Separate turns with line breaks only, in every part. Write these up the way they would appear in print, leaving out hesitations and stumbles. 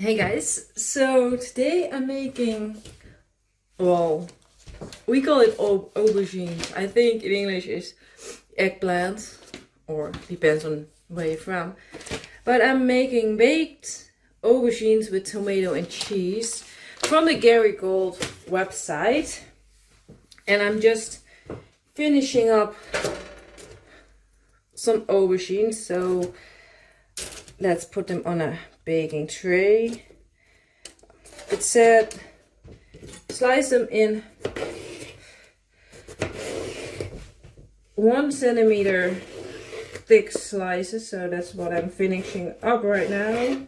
Hey guys, so today I'm making, well, we call it aubergine. I think in English is eggplant, or depends on where you're from. But I'm making baked aubergines with tomato and cheese from the Gary Gold website. And I'm just finishing up some aubergines, so let's put them on a baking tray. It said slice them in 1 centimeter thick slices, so that's what I'm finishing up right now.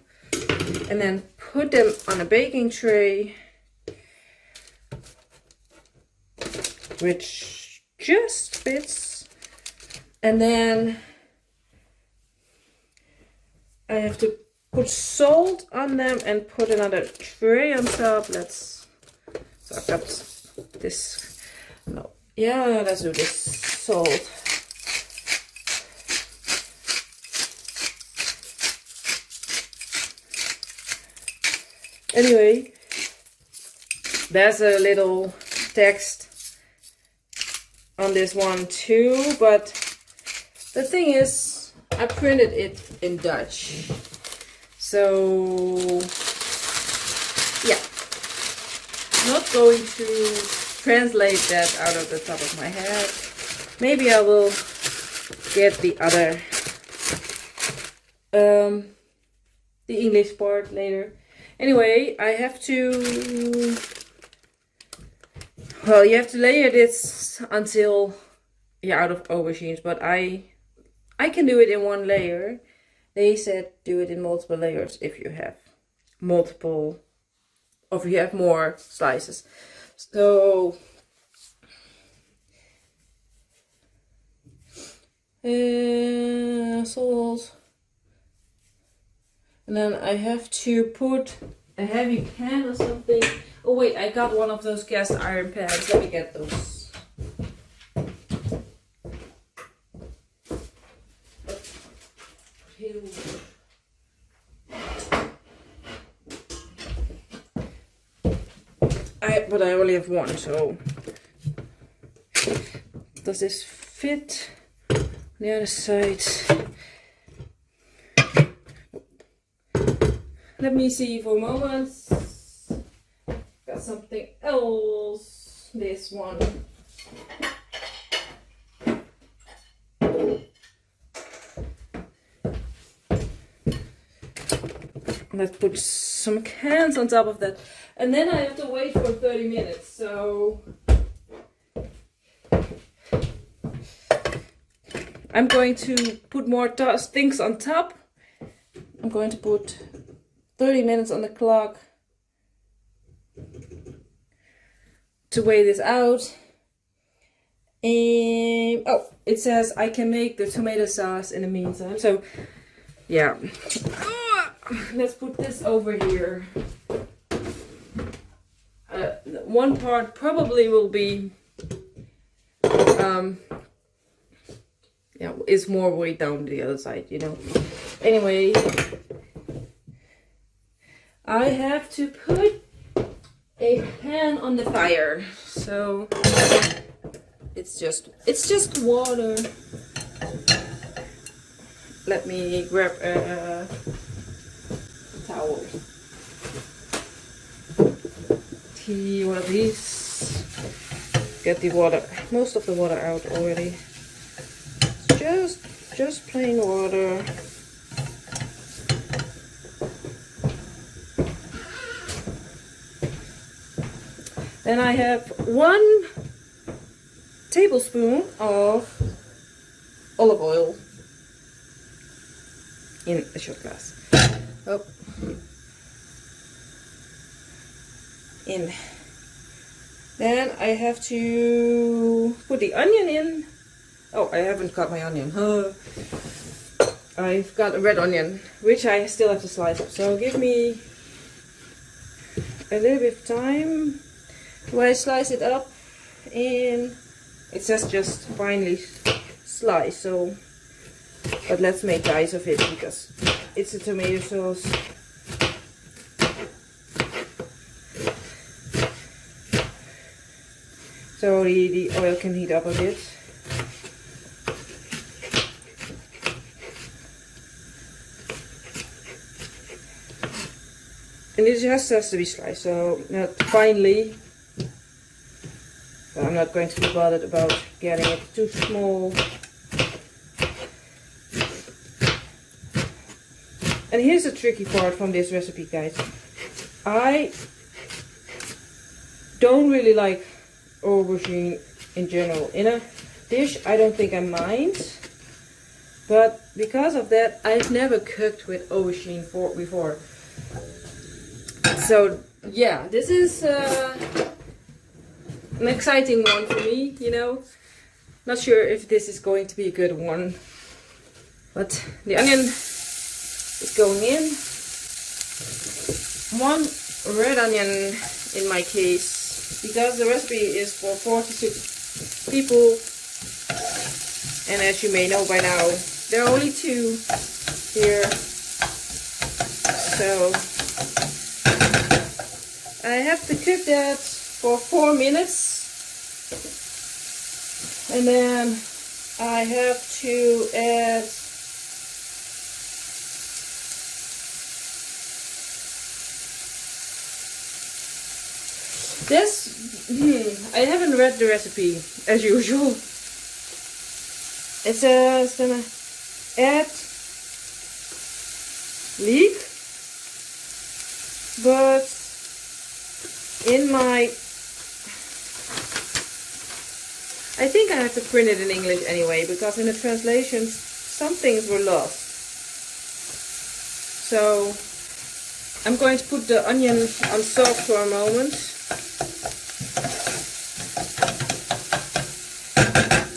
And then put them on a baking tray, which just fits. And then I have to put salt on them and put another tray on top. So I've got this. No, yeah, let's do this salt. Anyway, there's a little text on this one too, but the thing is, I printed it in Dutch. So, yeah, not going to translate that out of the top of my head. Maybe I will get the other, the English part later. Anyway, I have to, well, you have to layer this until you're out of aubergines, but I can do it in one layer. They said do it in multiple layers if you have multiple, or if you have more slices. So salt, and then I have to put a heavy pan or something. Oh wait, I got one of those cast iron pans. Let me get those. But I only have one, so does this fit on the other side? Let me see for a moment. Got something else. This one. Let's put some cans on top of that. And then I have to wait for 30 minutes, so I'm going to put more things on top. I'm going to put 30 minutes on the clock to weigh this out. And oh, it says I can make the tomato sauce in the meantime, so yeah. Let's put this over here. One part probably will be yeah, is more weight down the other side, you know. Anyway, I have to put a pan on the fire, so it's just water. Let me grab a towel. One of these. Get the water, most of the water out already. Just plain water. Then I have 1 tablespoon of olive oil in a shot glass. Oh. In. Then I have to put the onion in. Oh, I haven't cut my onion. I've got a red onion, which I still have to slice up. So give me a little bit of time. When I slice it up, and it says just finely slice. So, but let's make dice of it because it's a tomato sauce. so the oil can heat up a bit. And it just has to be sliced, so not finely. So I'm not going to be bothered about getting it too small. And here's the tricky part from this recipe, guys. I don't really like aubergine in general. In a dish, I don't think I mind. But because of that, I've never cooked with aubergine before. So yeah, this is an exciting one for me, you know. Not sure if this is going to be a good one. But the onion is going in. One red onion in my case, because the recipe is for 4 to 6 people. And as you may know by now, there are only 2 here. So I have to cook that for 4 minutes, and then I have to add this. I haven't read the recipe as usual. It says gonna add leek, but in my, I think I have to print it in English anyway, because in the translations some things were lost. So I'm going to put the onion on soft for a moment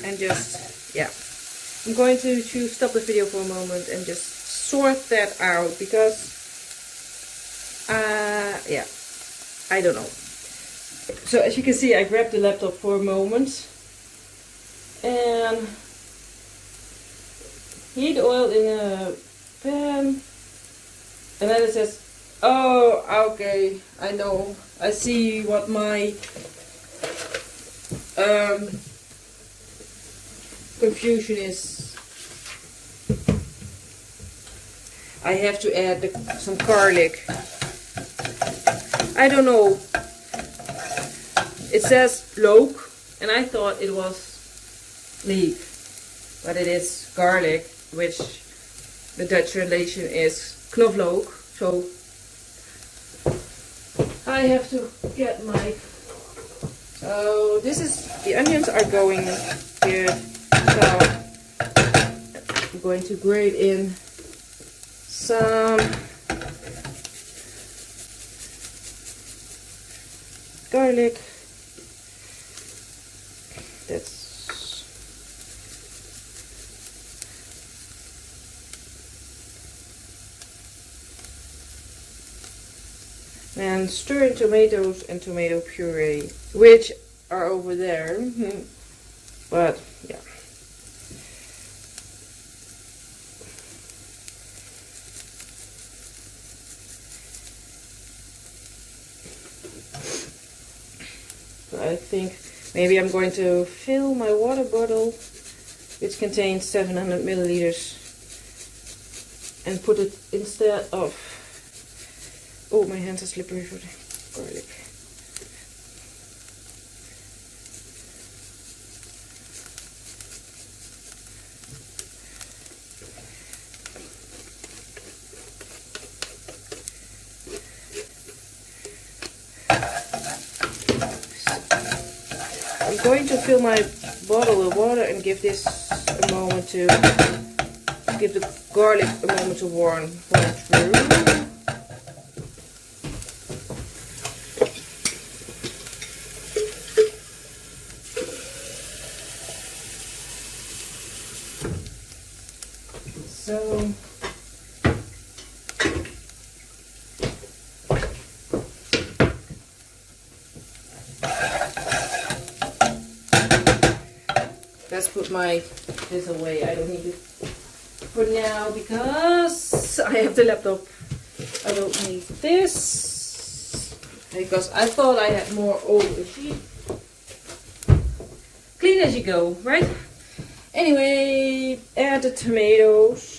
and just, yeah, I'm going to stop the video for a moment and just sort that out, because yeah, I don't know. So as you can see, I grabbed the laptop for a moment and heat oil in a pan, and then it says, oh, okay, I know, I see what my confusion is. I have to add some garlic. I don't know. It says look, and I thought it was leek, but it is garlic, which the Dutch translation is knoflook. So I have to get my. So this is, the onions are going good. So I'm going to grate in some garlic. That's and stir in tomatoes and tomato puree, which are over there. But yeah. So I think maybe I'm going to fill my water bottle, which contains 700 milliliters, and put it instead of, oh, my hands are slippery for the garlic. I'm going to fill my bottle with water and give this a moment to, give the garlic a moment to warm through. So let's put this away. I don't need it for now because I have the laptop. I don't need this because I thought I had more aubergine. clean as you go, right? Anyway, add the tomatoes.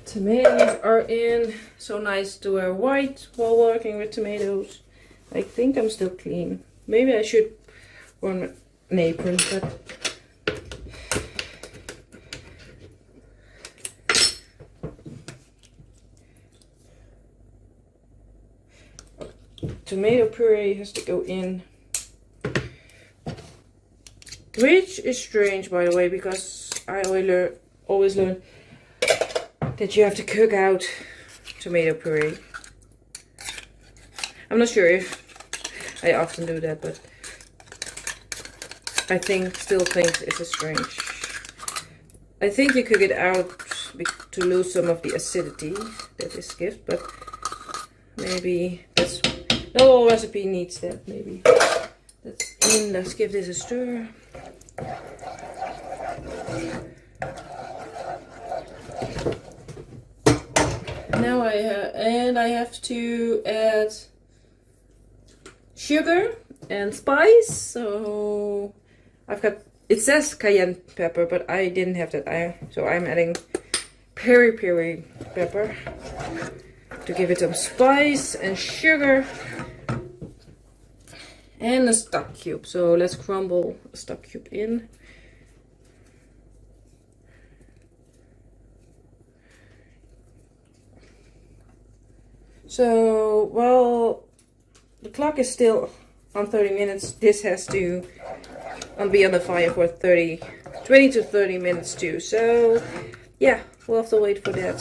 Tomatoes are in. So nice to wear white while working with tomatoes. I think I'm still clean. Maybe I should wear an apron, but tomato puree has to go in. Which is strange, by the way, because I always learn that you have to cook out tomato puree. I'm not sure if I often do that, but I still think it's strange. I think you cook it out to lose some of the acidity that is gives, but maybe that's no recipe needs that. Maybe that's in. Let's give this a stir. Now I have to add sugar and spice. So it says cayenne pepper, but I didn't have that. So I'm adding peri pepper to give it some spice and sugar and a stock cube. So let's crumble a stock cube in. So, well, the clock is still on 30 minutes. This has to be on the fire for 20 to 30 minutes too. So, yeah, we'll have to wait for that.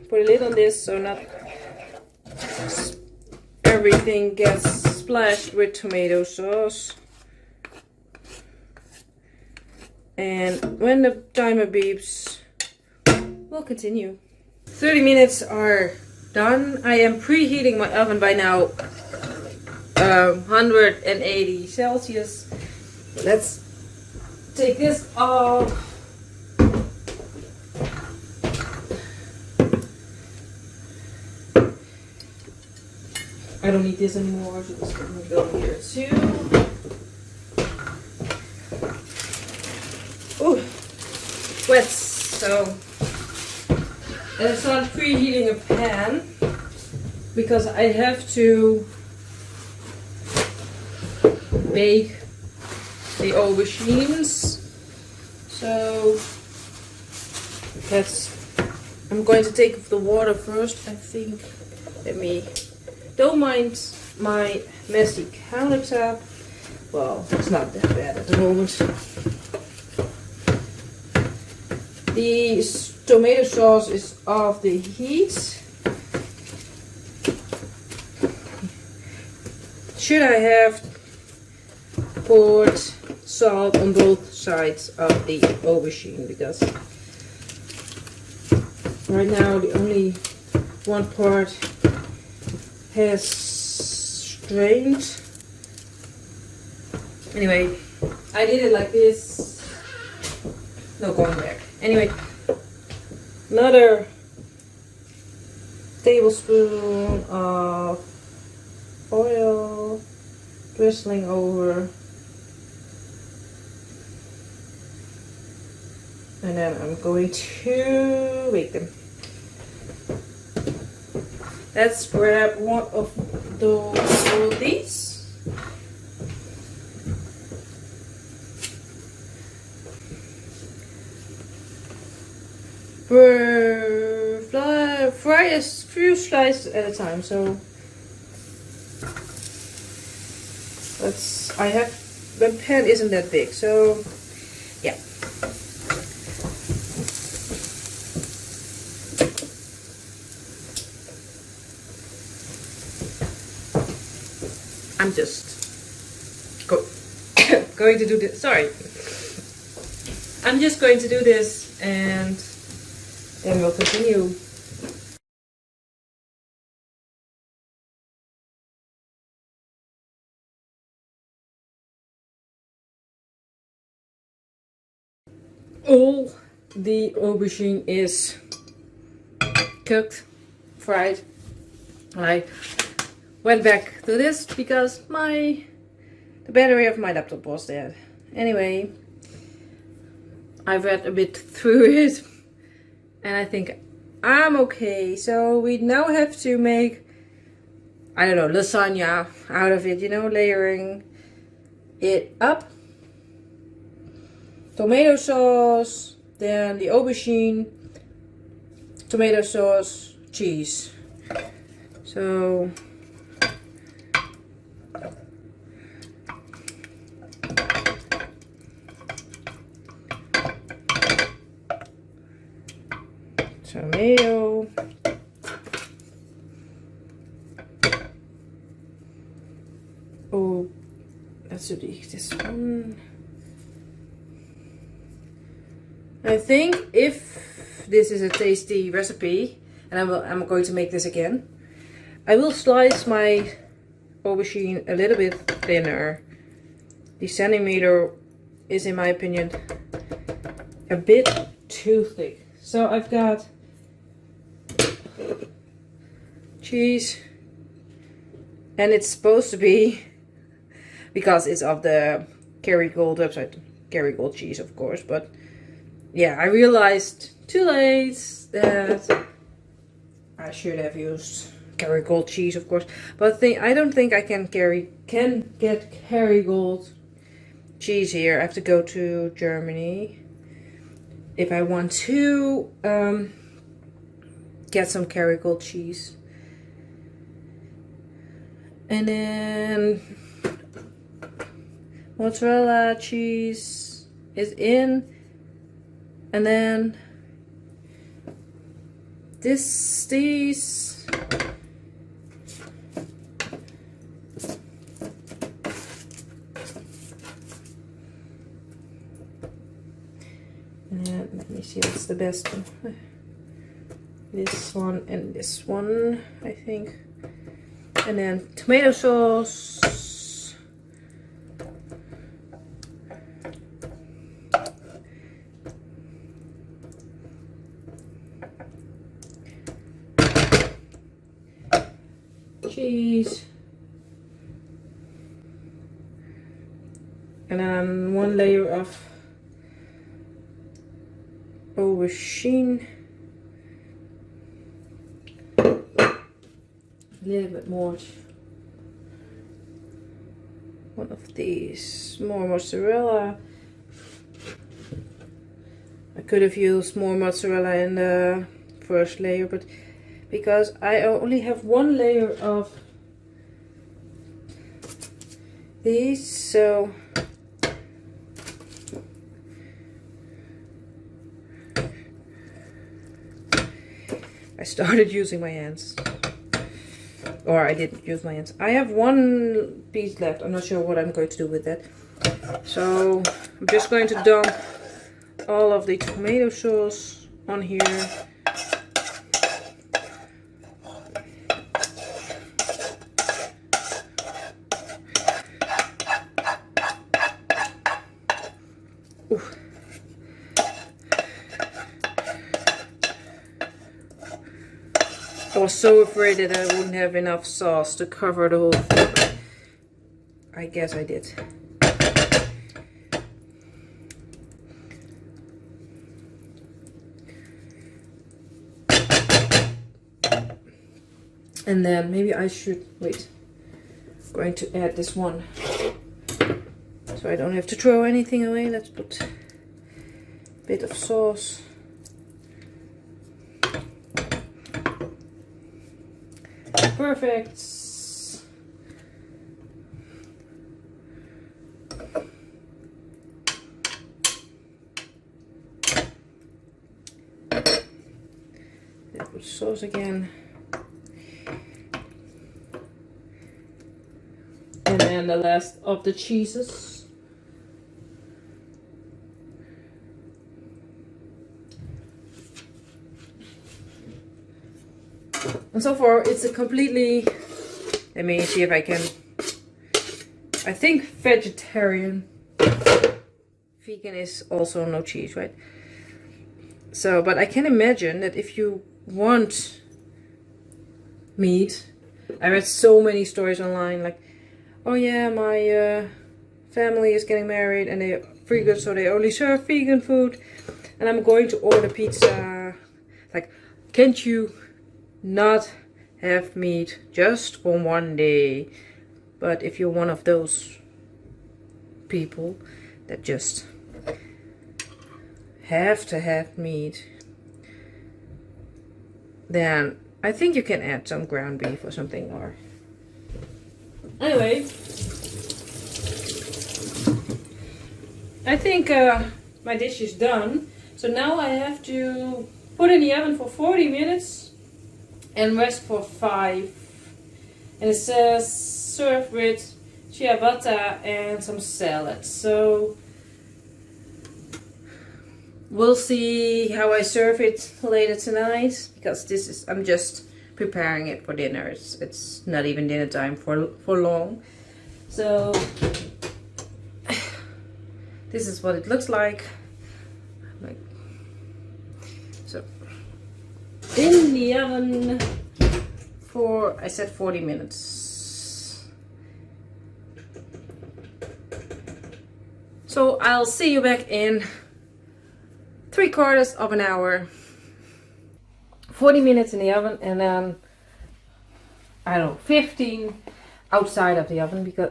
Put a lid on this so not everything gets splashed with tomato sauce. And when the timer beeps, we'll continue. 30 minutes are done. I am preheating my oven by now 180 Celsius. Let's take this off. I don't need this anymore, so this can go here too. Ooh, wet. So I start preheating a pan because I have to bake the aubergines. So I'm going to take the water first, I think. Don't mind my messy countertop. Well, it's not that bad at the moment. The tomato sauce is off the heat. Should I have poured salt on both sides of the aubergine, because right now the only one part has strained. Anyway, I did it like this. No going back. Anyway, another tablespoon of oil drizzling over, and then I'm going to bake them. Let's grab one of these. Fry a few slices at a time. So the pan isn't that big, so yeah. I'm just going to do this. Sorry. I'm just going to do this and then we'll continue. All the aubergine is cooked, fried. I went back to this because the battery of my laptop was dead. Anyway, I've read a bit through it and I think I'm okay. So we now have to make, I don't know, lasagna out of it, you know, layering it up. Tomato sauce, then the aubergine, tomato sauce, cheese. So tomato, oh, let's do this one. I think if this is a tasty recipe, and I'm going to make this again, I will slice my aubergine a little bit thinner. The centimeter is, in my opinion, a bit too thick. So I've got cheese, and it's supposed to be, because it's of the Kerrygold website, Kerrygold cheese, of course, but yeah, I realized too late that I should have used Kerrygold cheese, of course. But I don't think I can get Kerrygold cheese here. I have to go to Germany if I want to get some Kerrygold cheese. And then mozzarella cheese is in. And then these. And let me see what's the best one. This one and this one, I think. And then tomato sauce. Cheese, and then one layer of aubergine, a little bit more, one of these, more mozzarella. I could have used more mozzarella in the first layer, but because I only have one layer of these, so I started using my hands. Or I didn't use my hands. I have one piece left. I'm not sure what I'm going to do with that. So I'm just going to dump all of the tomato sauce on here. I was so afraid that I wouldn't have enough sauce to cover the whole thing. I guess I did. And then maybe I should, wait, I'm going to add this one so I don't have to throw anything away. Let's put a bit of sauce. Perfect. Let's put sauce again. And then the last of the cheeses. And so far it's a completely, let me see if I can, I think vegetarian. Vegan is also no cheese, right? So, but I can imagine that if you want meat, I read so many stories online like, oh yeah, my family is getting married and they're vegan, so they only serve vegan food, and I'm going to order pizza. Like, can't you not have meat just for one day? But if you're one of those people that just have to have meat, then I think you can add some ground beef or something. Or anyway, I think my dish is done. So now I have to put in the oven for 40 minutes and rest for 5. And it says serve with ciabatta and some salad. So we'll see how I serve it later tonight, because this is, I'm just preparing it for dinner. It's not even dinner time for long. So this is what it looks like. So in the oven for, I said 40 minutes. So I'll see you back in 3/4 of an hour. 40 minutes in the oven, and then I don't know, 15 outside of the oven, because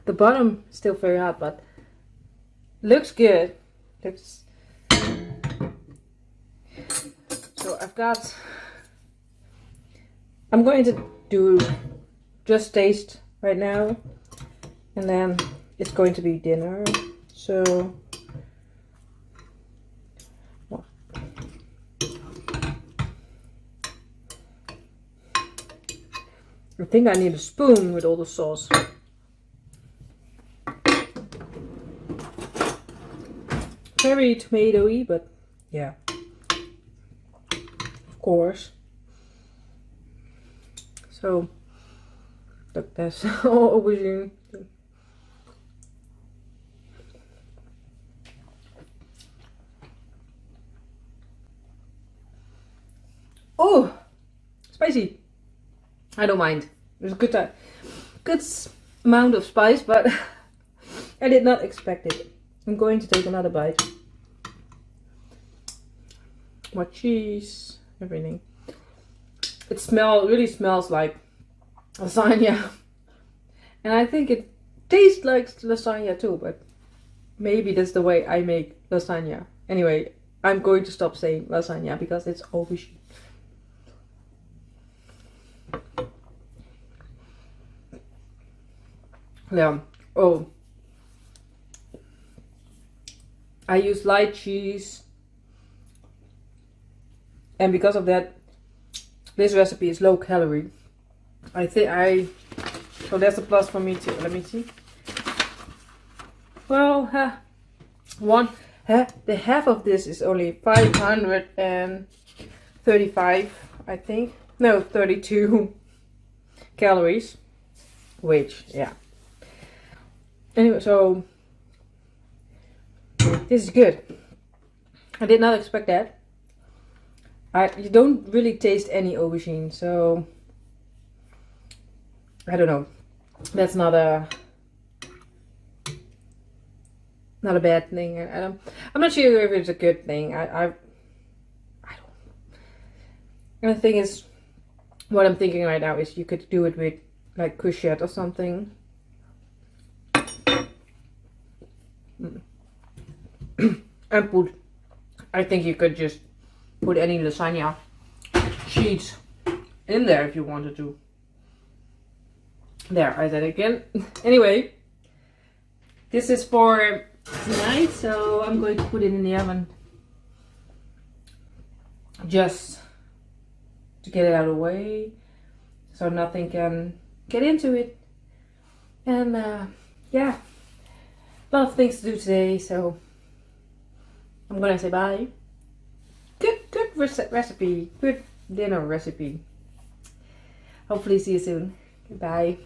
the bottom is still very hot, but looks good. Looks. So I'm going to do just taste right now, and then it's going to be dinner. So I think I need a spoon with all the sauce. Very tomatoey, but yeah, of course. So look, that's all aubergine. Oh, spicy. I don't mind. It's a good amount of spice, but I did not expect it. I'm going to take another bite. More cheese, everything. It really smells like lasagna, and I think it tastes like lasagna too. But maybe that's the way I make lasagna. Anyway, I'm going to stop saying lasagna because it's aubergine. Yeah. Oh, I use light cheese, and because of that, this recipe is low calorie. So that's a plus for me too. Let me see. Well, the half of this is only 535, I think. No, 32 calories, which, yeah. Anyway, so this is good. I did not expect that. You don't really taste any aubergine, so I don't know. That's not a bad thing. I'm not sure if it's a good thing. I don't. And the thing is, what I'm thinking right now is you could do it with like courgette or something. And I think you could just put any lasagna sheets in there if you wanted to. There, I said it again. Anyway, this is for tonight, so I'm going to put it in the oven just to get it out of the way, so nothing can get into it. And yeah, a lot of things to do today, so I'm gonna say bye. Good recipe, good dinner recipe. Hopefully see you soon. Goodbye.